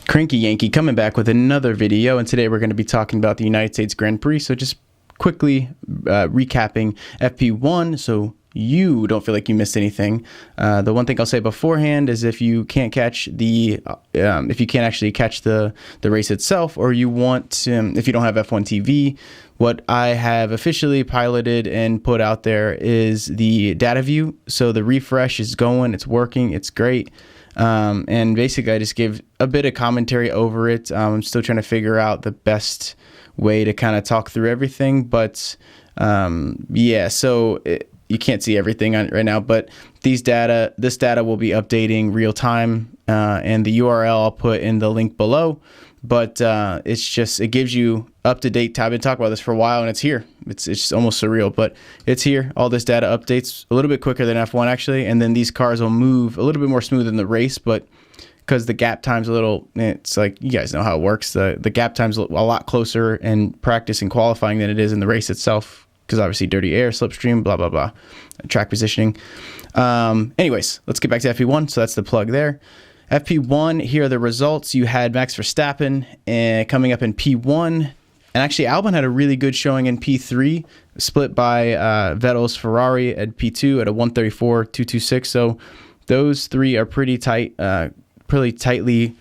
Cranky Yankee coming back with another video, and today we're going to be talking about the United States Grand Prix. So just quickly recapping FP1 so you don't feel like you missed anything. The one thing I'll say beforehand is if you can't catch if you can't actually catch the race itself, or you want if you don't have F1 TV, what I have officially piloted and put out there is the data view. So the refresh is going, it's working, it's great. And basically I just gave a bit of commentary over it. I'm still trying to figure out the best way to kind of talk through everything, but yeah, so you can't see everything right now, but this data will be updating real time, and the URL I'll put in the link below. But it gives you up-to-date time. I've been talking about this for a while, and it's here. It's almost surreal, but it's here. All this data updates a little bit quicker than F1 actually, and then these cars will move a little bit more smooth in the race, but because the gap time's it's like, you guys know how it works. The gap time's a lot closer in practice and qualifying than it is in the race itself, because obviously dirty air, slipstream, blah, blah, blah, track positioning. Anyways, let's get back to FP1. So that's the plug there. FP1, here are the results. You had Max Verstappen coming up in P1. And actually, Albon had a really good showing in P3, split by Vettel's Ferrari at P2 at a 134.226. So those three are pretty tightly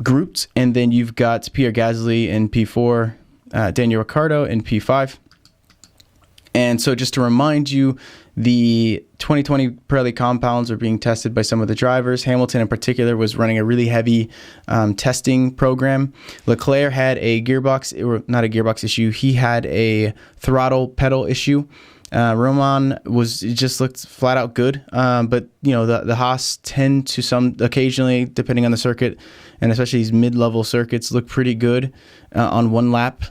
grouped. And then you've got Pierre Gasly in P4, Daniel Ricciardo in P5. And so just to remind you, the 2020 Pirelli compounds are being tested by some of the drivers. Hamilton in particular was running a really heavy testing program. Leclerc had a not a gearbox issue. He had a throttle pedal issue. Roman just looked flat out good. But you know, the Haas tend to occasionally, depending on the circuit, and especially these mid-level circuits, look pretty good on one lap.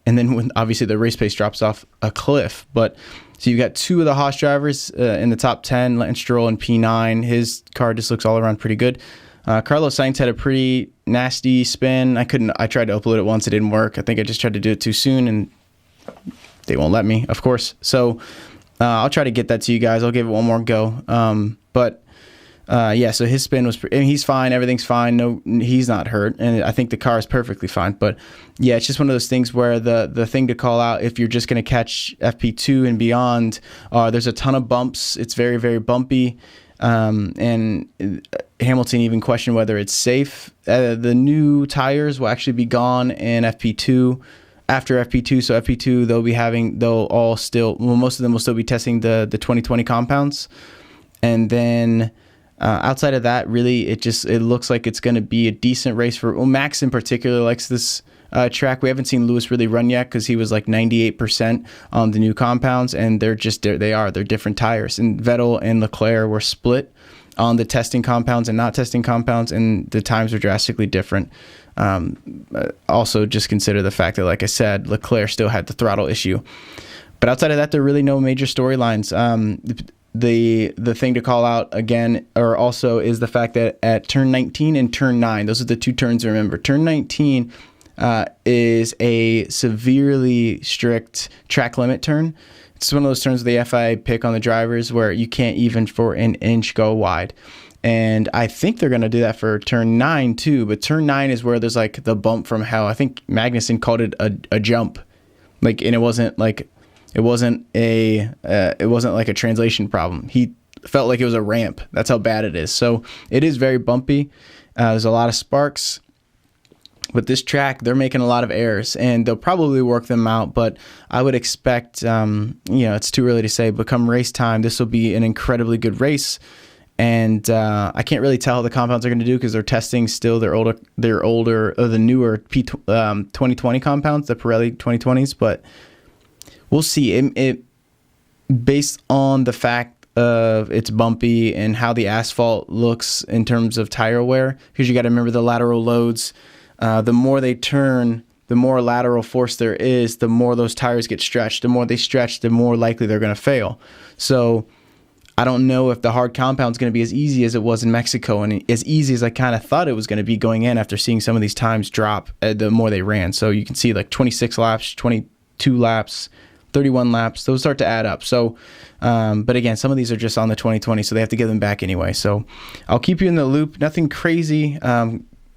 And then when obviously the race pace drops off a cliff. But so you've got two of the Haas drivers in the top 10, Lance Stroll in P9. His car just looks all around pretty good. Carlos Sainz had a pretty nasty spin. I tried to upload it once, it didn't work. I think I just tried to do it too soon and they won't let me, of course. So I'll try to get that to you guys. I'll give it one more go. Yeah, so his spin was, he's fine. Everything's fine. No, he's not hurt. And I think the car is perfectly fine. But yeah, it's just one of those things where the thing to call out, if you're just going to catch FP2 and beyond, there's a ton of bumps. It's very, very bumpy. And Hamilton even questioned whether it's safe. The new tires will actually be gone in FP2. After FP2, so FP2, most of them will still be testing the 2020 compounds. And then outside of that, really, it looks like it's going to be a decent race Max in particular likes this track. We haven't seen Lewis really run yet because he was like 98% on the new compounds, and they're different tires. And Vettel and Leclerc were split on the testing compounds and not testing compounds, and the times were drastically different. Also, just consider the fact that, like I said, Leclerc still had the throttle issue. But outside of that, there are really no major storylines. The thing to call out again also is the fact that at turn 19 and turn 9, those are the two turns to remember. Turn 19 is a severely strict track limit turn. It's one of those turns the FIA pick on the drivers where you can't even for an inch go wide. And I think they're going to do that for turn 9 too, but turn 9 is where there's like the bump from hell. I think Magnussen called it a jump. And it wasn't like a translation problem. He felt like it was a ramp. That's how bad it is. So it is very bumpy. There's a lot of sparks. But this track, they're making a lot of errors, and they'll probably work them out. But I would expect, it's too early to say, but come race time, this will be an incredibly good race. And I can't really tell how the compounds are going to do because they're testing still the newer 2020 compounds, the Pirelli 2020s. But we'll see. It based on the fact of it's bumpy and how the asphalt looks in terms of tire wear, because you got to remember the lateral loads. The more they turn, the more lateral force there is, the more those tires get stretched. The more they stretch, the more likely they're going to fail. So I don't know if the hard compound is going to be as easy as it was in Mexico, and as easy as I kind of thought it was going to be going in after seeing some of these times drop the more they ran. So you can see like 26 laps, 22 laps, 31 laps, those start to add up. So, but again, some of these are just on the 2020, so they have to give them back anyway. So I'll keep you in the loop. Nothing crazy.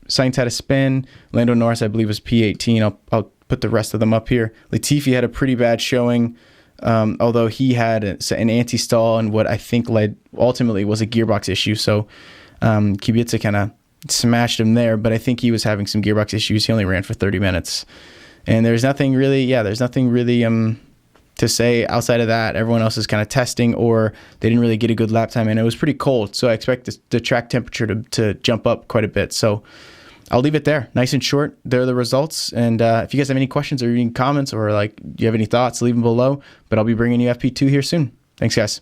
Sainz had a spin. Lando Norris, I believe, was P18. I'll put the rest of them up here. Latifi had a pretty bad showing, although he had an anti-stall and what I think ultimately was a gearbox issue. So Kubica kind of smashed him there, but I think he was having some gearbox issues. He only ran for 30 minutes. And there's nothing really to say outside of that. Everyone else is kind of testing, or they didn't really get a good lap time, and it was pretty cold, so I expect the track temperature to jump up quite a bit. So I'll leave it there. Nice and short. There are the results, and if you guys have any questions or any comments, or like, do you have any thoughts, leave them below. But I'll be bringing you FP2 here soon. Thanks, guys.